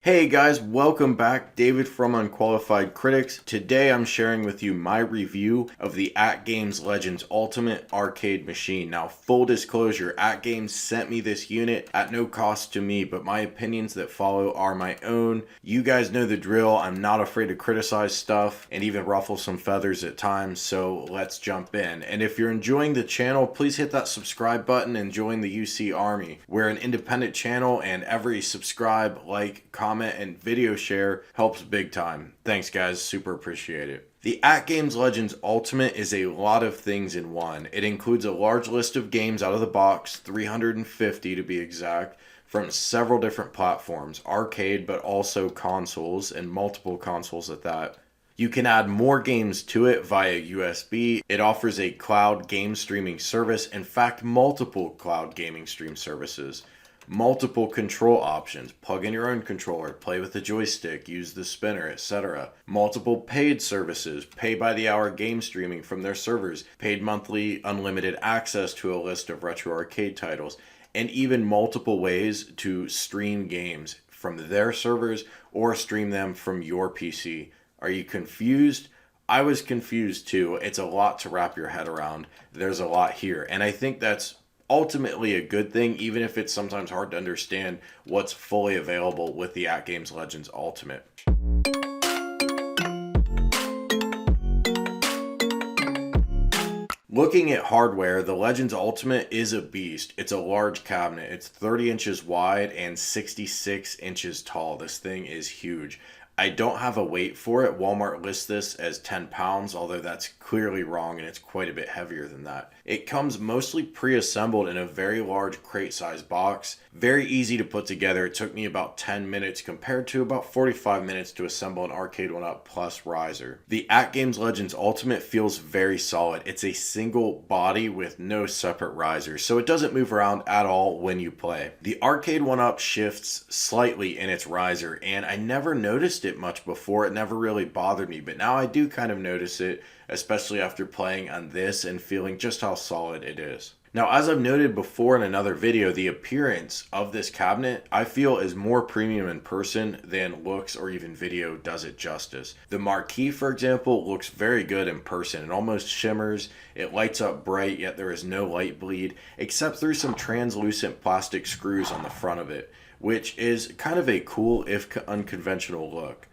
Hey guys, welcome back. David from Unqualified Critics. Today I'm sharing with you my review of the AtGames Legends Ultimate Arcade Machine. Now, full disclosure, AtGames sent me this unit at no cost to me, but my opinions that follow are my own. You guys know the drill. I'm not afraid to criticize stuff and even ruffle some feathers at times, so let's jump in. And if you're enjoying the channel, please hit that subscribe button and join the UC Army. We're an independent channel and every subscribe, like, comment, and video share helps big time. Thanks guys, super appreciate it. The AtGames Legends Ultimate is a lot of things in one. It includes a large list of games out of the box, 350 to be exact, from several different platforms, arcade but also consoles, and multiple consoles at that. You can add more games to it via USB. It offers a cloud game streaming service, in fact multiple cloud gaming stream services. Multiple control options, plug in your own controller, play with the joystick, use the spinner, etc. Multiple paid services, pay by the hour game streaming from their servers, paid monthly unlimited access to a list of retro arcade titles, and even multiple ways to stream games from their servers or stream them from your PC. Are you confused? I was confused too. It's a lot to wrap your head around. There's a lot here, and I think that's ultimately a good thing, even if it's sometimes hard to understand what's fully available with the AtGames Legends Ultimate. Looking at hardware, the Legends Ultimate is a beast. It's a large cabinet. It's 30 inches wide and 66 inches tall. This thing is huge. I don't have a weight for it. Walmart lists this as 10 pounds, although that's clearly wrong and it's quite a bit heavier than that. It comes mostly pre-assembled in a very large crate-sized box. Very easy to put together. It took me about 10 minutes compared to about 45 minutes to assemble an Arcade 1-Up Plus riser. The AtGames Legends Ultimate feels very solid. It's a single body with no separate risers, so it doesn't move around at all when you play. The Arcade 1-Up shifts slightly in its riser, and I never noticed it much before. It never really bothered me, but now I do kind of notice it, especially after playing on this and feeling just how solid it is. Now, as I've noted before in another video, the appearance of this cabinet I feel is more premium in person than looks or even video does it justice. The marquee, for example, looks very good in person. It almost shimmers, it lights up bright, yet there is no light bleed, except through some translucent plastic screws on the front of it, which is kind of a cool if unconventional look.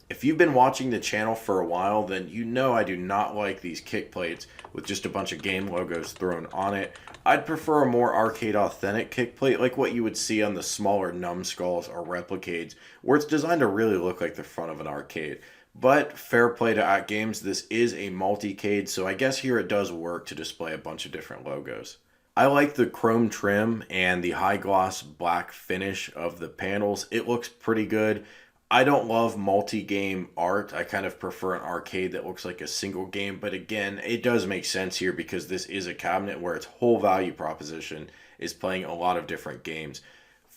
If you've been watching the channel for a while, then you know I do not like these kick plates with just a bunch of game logos thrown on it. I'd prefer a more arcade authentic kick plate like what you would see on the smaller numbskulls or replicades, where it's designed to really look like the front of an arcade. But fair play to AtGames, this is a multi-cade, so I guess here it does work to display a bunch of different logos. I like the chrome trim and the high gloss black finish of the panels. It looks pretty good. I don't love multi-game art. I kind of prefer an arcade that looks like a single game, but again, it does make sense here because this is a cabinet where its whole value proposition is playing a lot of different games.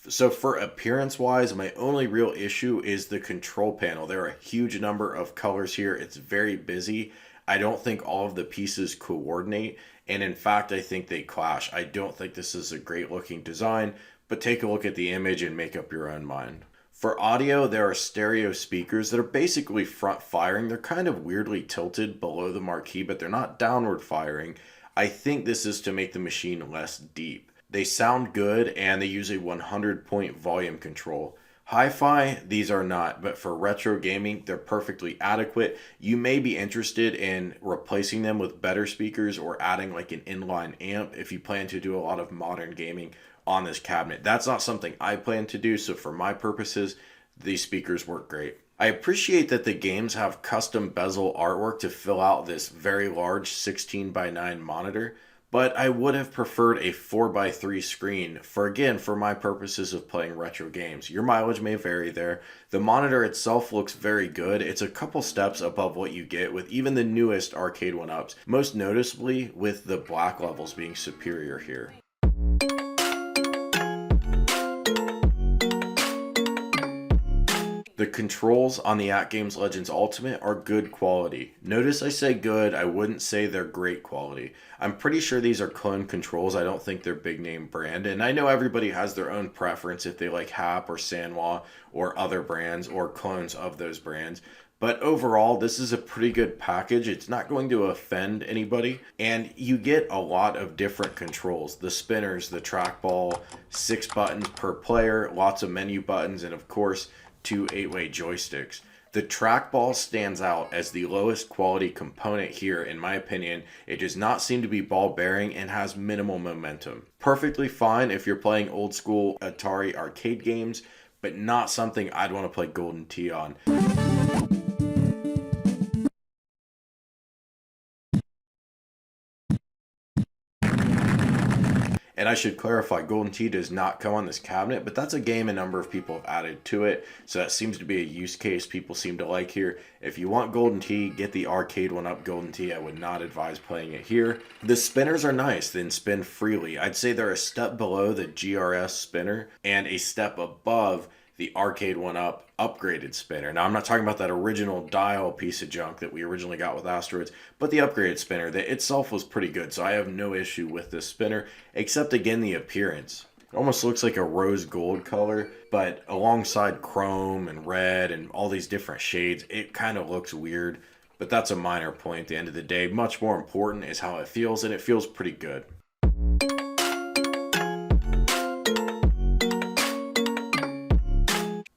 So for appearance-wise, my only real issue is the control panel. There are a huge number of colors here. It's very busy. I don't think all of the pieces coordinate, and in fact, I think they clash. I don't think this is a great-looking design, but take a look at the image and make up your own mind. For audio, there are stereo speakers that are basically front firing. They're kind of weirdly tilted below the marquee, but they're not downward firing. I think this is to make the machine less deep. They sound good and they use a 100-point volume control. Hi-fi, these are not, but for retro gaming, they're perfectly adequate. You may be interested in replacing them with better speakers or adding like an inline amp if you plan to do a lot of modern gaming on this cabinet. That's not something I plan to do, so for my purposes, these speakers work great. I appreciate that the games have custom bezel artwork to fill out this very large 16:9 monitor, but I would have preferred a 4:3 screen for my purposes of playing retro games. Your mileage may vary there. The monitor itself looks very good. It's a couple steps above what you get with even the newest Arcade 1-Ups, most noticeably with the black levels being superior here. The controls on the AtGames Legends Ultimate are good quality. Notice I say good, I wouldn't say they're great quality. I'm pretty sure these are clone controls. I don't think they're big name brand. And I know everybody has their own preference if they like Hap or Sanwa or other brands or clones of those brands. But overall, this is a pretty good package. It's not going to offend anybody. And you get a lot of different controls. The spinners, the trackball, 6 buttons per player, lots of menu buttons, and of course, 2 8-way joysticks. The trackball stands out as the lowest quality component here, in my opinion. It does not seem to be ball bearing and has minimal momentum. Perfectly fine if you're playing old school Atari arcade games, but not something I'd want to play Golden Tee on. And I should clarify, Golden Tee does not come on this cabinet, but that's a game a number of people have added to it. So that seems to be a use case people seem to like here. If you want Golden Tee, get the arcade one up Golden Tee. I would not advise playing it here. The spinners are nice, then spin freely. I'd say they're a step below the GRS spinner and a step above the arcade one up upgraded spinner. Now I'm not talking about that original dial piece of junk that we originally got with Asteroids, but the upgraded spinner that itself was pretty good. So I have no issue with this spinner, except again the appearance. It almost looks like a rose gold color, but alongside chrome and red and all these different shades, it kind of looks weird. But that's a minor point at the end of the day. Much more important is how it feels, and it feels pretty good.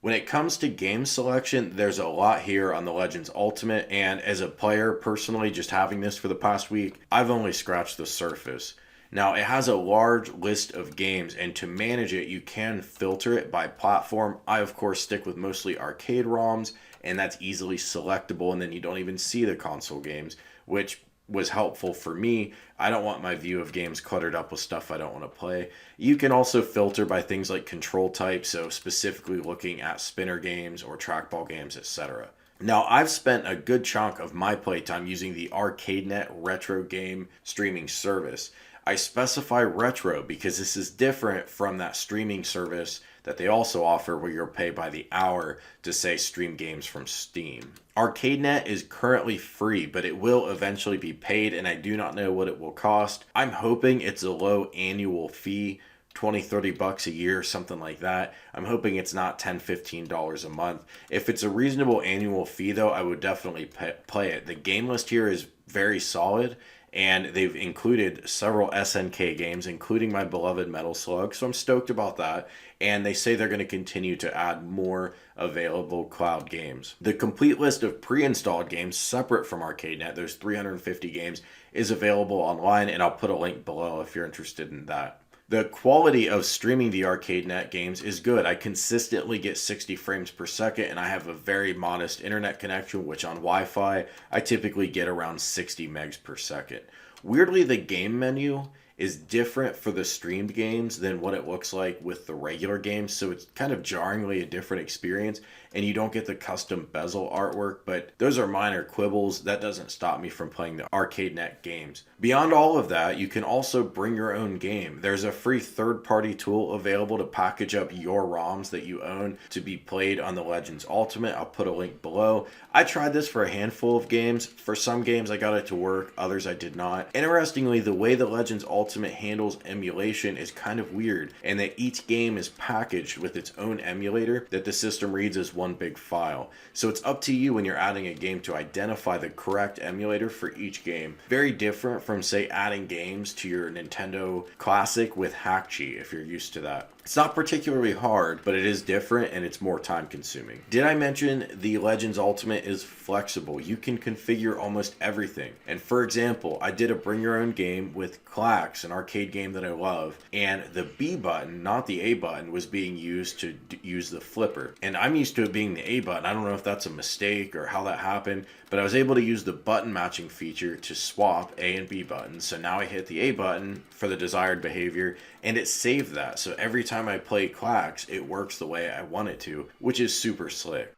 When it comes to game selection, there's a lot here on the Legends Ultimate, and as a player personally, just having this for the past week, I've only scratched the surface. Now, it has a large list of games, and to manage it, you can filter it by platform. I, of course, stick with mostly arcade ROMs, and that's easily selectable, and then you don't even see the console games, which was helpful for me. I don't want my view of games cluttered up with stuff I don't want to play. You can also filter by things like control type, so specifically looking at spinner games or trackball games, etc. Now, I've spent a good chunk of my playtime using the ArcadeNet retro game streaming service. I specify retro because this is different from that streaming service that they also offer where you'll pay by the hour to, say, stream games from Steam. ArcadeNet is currently free, but it will eventually be paid, and I do not know what it will cost. I'm hoping it's a low annual fee, 20, 30 bucks a year, something like that. I'm hoping it's not $10, $15 a month. If it's a reasonable annual fee, though, I would definitely play it. The game list here is very solid, and they've included several SNK games, including my beloved Metal Slug, so I'm stoked about that. And they say they're going to continue to add more available cloud games. The complete list of pre-installed games separate from ArcadeNet, there's 350 games, is available online, and I'll put a link below if you're interested in that. The quality of streaming the ArcadeNet games is good. I consistently get 60 frames per second, and I have a very modest internet connection, which on Wi-Fi, I typically get around 60 megs per second. Weirdly, the game menu is different for the streamed games than what it looks like with the regular games, so it's kind of jarringly a different experience, and you don't get the custom bezel artwork, but those are minor quibbles. That doesn't stop me from playing the ArcadeNet games. Beyond all of that, you can also bring your own game. There's a free third-party tool available to package up your ROMs that you own to be played on the Legends Ultimate. I'll put a link below. I tried this for a handful of games. For some games, I got it to work. Others, I did not. Interestingly, the way the Legends Ultimate handles emulation is kind of weird, and that each game is packaged with its own emulator that the system reads as one big file. So it's up to you when you're adding a game to identify the correct emulator for each game. Very different from, say, adding games to your Nintendo Classic with Hackchi, if you're used to that. It's not particularly hard, but it is different and it's more time consuming. Did I mention the Legends Ultimate is flexible? You can configure almost everything. And for example, I did a bring your own game with Clax, an arcade game that I love, and the B button, not the A button, was being used to use the flipper. And I'm used to it being the A button. I don't know if that's a mistake or how that happened, but I was able to use the button matching feature to swap A and B buttons. So now I hit the A button for the desired behavior, and it saved that. So every time I play Clax, it works the way I want it to, which is super slick.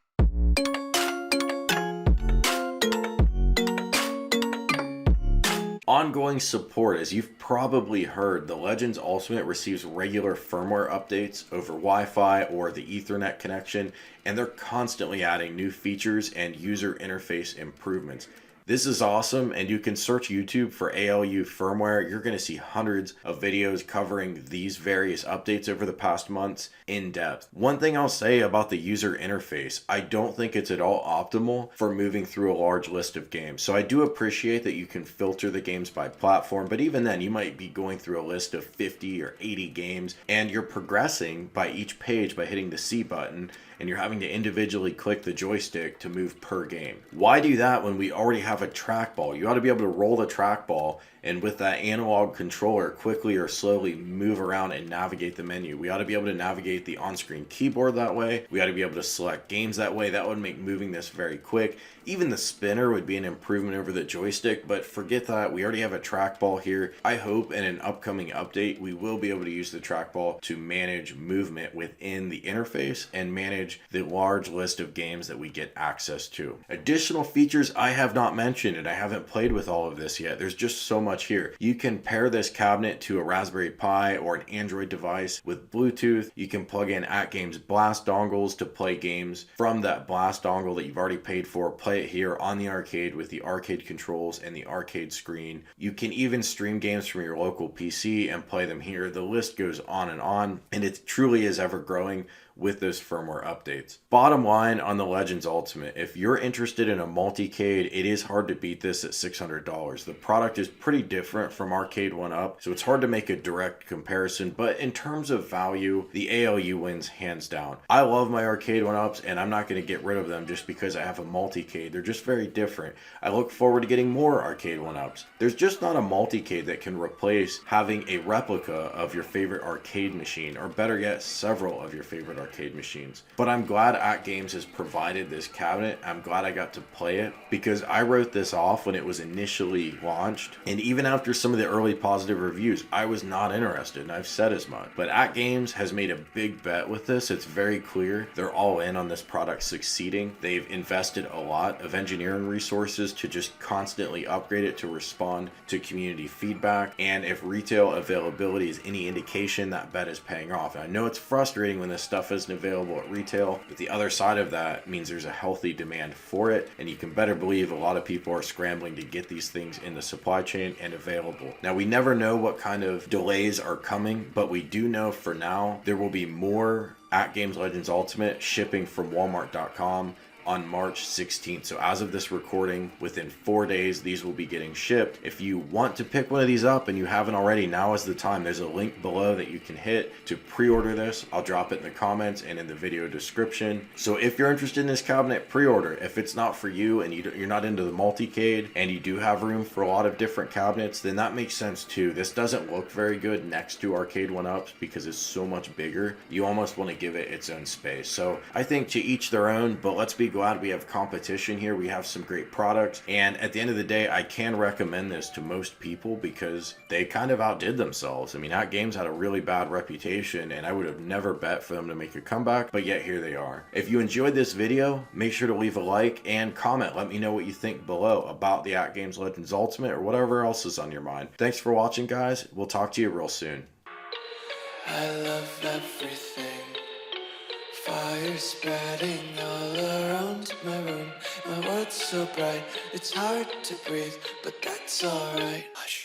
ongoing support. As you've probably heard, the Legends Ultimate receives regular firmware updates over Wi-Fi or the Ethernet connection, and they're constantly adding new features and user interface improvements. This is awesome, and you can search YouTube for ALU firmware. You're going to see hundreds of videos covering these various updates over the past months in depth. One thing I'll say about the user interface, I don't think it's at all optimal for moving through a large list of games. So I do appreciate that you can filter the games by platform, but even then you might be going through a list of 50 or 80 games, and you're progressing by each page by hitting the C button, and you're having to individually click the joystick to move per game. Why do that when we already have a trackball? You ought to be able to roll the trackball and with that analog controller quickly or slowly move around and navigate the menu. We ought to be able to navigate the on-screen keyboard that way. We ought to be able to select games that way. That would make moving this very quick. Even the spinner would be an improvement over the joystick, but forget that. We already have a trackball here. I hope in an upcoming update we will be able to use the trackball to manage movement within the interface and manage the large list of games that we get access to. Additional features I have not mentioned, and I haven't played with all of this yet. There's just so much here. You can pair this cabinet to a Raspberry Pi or an Android device with Bluetooth. You can plug in AtGames Blast dongles to play games from that Blast dongle that you've already paid for. Play it here on the arcade with the arcade controls and the arcade screen. You can even stream games from your local PC and play them here. The list goes on, and it truly is ever growing with those firmware updates. Bottom line on the Legends Ultimate, if you're interested in a multicade, it is hard to beat this at $600. The product is pretty different from Arcade 1-Up, so it's hard to make a direct comparison, but in terms of value, the ALU wins hands down. I love my Arcade 1-Ups, and I'm not going to get rid of them just because I have a multicade. They're just very different. I look forward to getting more Arcade 1-Ups. There's just not a multicade that can replace having a replica of your favorite arcade machine, or better yet, several of your favorite arcade machines. But I'm glad AtGames has provided this cabinet. I'm glad I got to play it because I wrote this off when it was initially launched, and even after some of the early positive reviews, I was not interested, and I've said as much. But AtGames has made a big bet with this. It's very clear they're all in on this product succeeding. They've invested a lot of engineering resources to just constantly upgrade it to respond to community feedback, and if retail availability is any indication, that bet is paying off. And I know it's frustrating when this stuff isn't available at retail, but the other side of that means there's a healthy demand for it, and you can better believe a lot of people are scrambling to get these things in the supply chain and available. Now, we never know what kind of delays are coming, but we do know for now there will be more AtGames Legends Ultimate shipping from Walmart.com on March 16th. So as of this recording, within 4 days, these will be getting shipped. If you want to pick one of these up and you haven't already, now is the time. There's a link below that you can hit to pre-order this. I'll drop it in the comments and in the video description. So if you're interested in this cabinet, pre-order. If it's not for you and you're not into the multicade and you do have room for a lot of different cabinets, then that makes sense too. This doesn't look very good next to Arcade 1-Ups because it's so much bigger. You almost want to give it its own space. So I think to each their own, but let's be glad we have competition here. We have some great products, and at the end of the day, I can recommend this to most people because they kind of outdid themselves. I mean, AtGames had a really bad reputation, and I would have never bet for them to make a comeback, but yet here they are. If you enjoyed this video, make sure to leave a like and comment. Let me know what you think below about the AtGames Legends Ultimate or whatever else is on your mind. Thanks for watching, guys. We'll talk to you real soon. I love everything. Fire spreading all around my room. My world's so bright, it's hard to breathe, but that's alright. Hush.